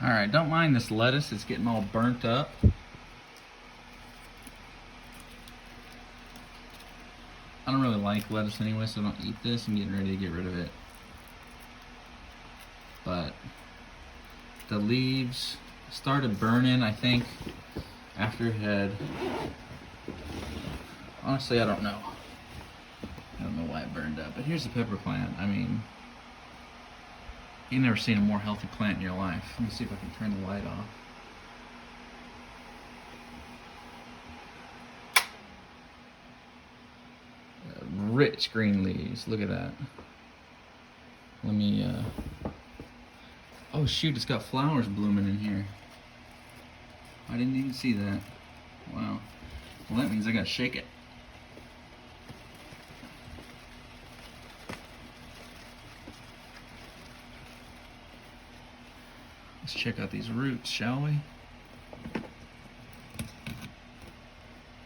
Alright, don't mind this lettuce, it's getting all burnt up. I don't really like lettuce anyway, so I don't eat this. I'm getting ready to get rid of it. But the leaves started burning, I think, after it had... Honestly, I don't know. I don't know why it burned up. But here's the pepper plant. I mean, you've never seen a more healthy plant in your life. Let me see if I can turn the light off. Rich green leaves. Look at that. Let me, oh shoot, it's got flowers blooming in here. I didn't even see that. Wow. Well, that means I gotta shake it. Let's check out these roots, shall we?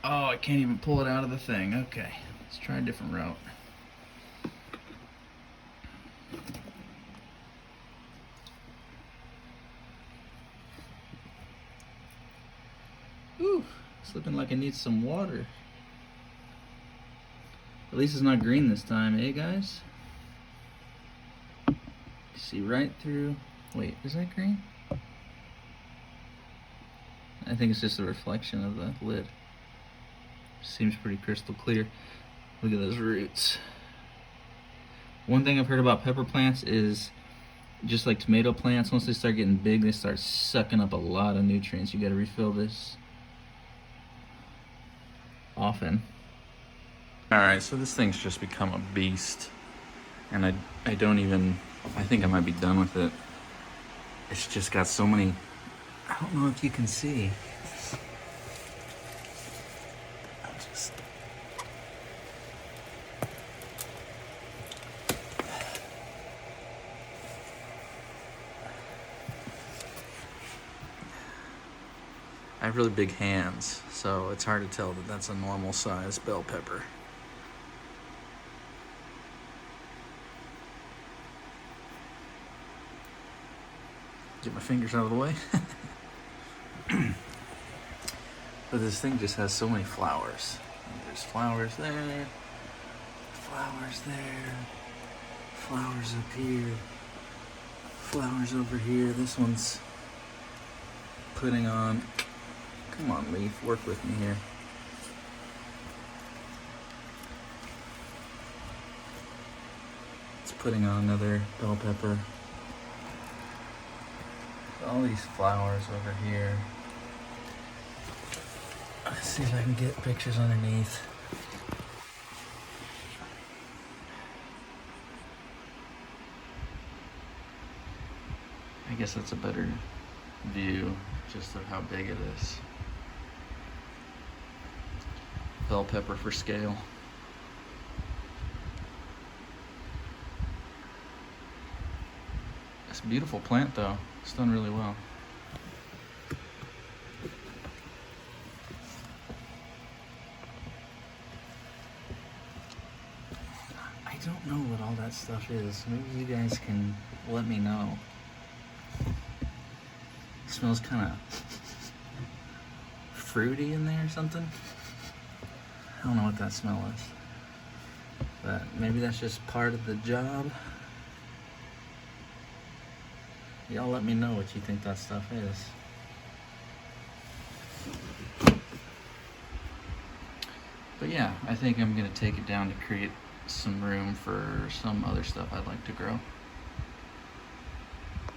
Oh, I can't even pull it out of the thing. Okay, let's try a different route. Ooh, it's looking like it needs some water. At least it's not green this time, eh guys? See right through. Wait, is that green? I think it's just a reflection of the lid. Seems pretty crystal clear. Look at those roots. One thing I've heard about pepper plants is, just like tomato plants, once they start getting big, they start sucking up a lot of nutrients. You gotta refill this often. Alright, so this thing's just become a beast. And I don't even, I think I might be done with it. It's just got so many, I don't know if you can see. I have really big hands, so it's hard to tell that that's a normal size bell pepper. Get my fingers out of the way. But this thing just has so many flowers. There's flowers there, flowers there, flowers up here, flowers over here. This one's putting on, come on leaf, work with me here. It's putting on another bell pepper. All these flowers over here. Let's see if I can get pictures underneath. I guess that's a better view just of how big it is. Bell pepper for scale. It's a beautiful plant though. It's done really well. I don't know what all that stuff is. Maybe you guys can let me know. It smells kind of fruity in there or something. I don't know what that smell is. But maybe that's just part of the job. Y'all let me know what you think that stuff is. But yeah, I think I'm gonna take it down to create some room for some other stuff I'd like to grow.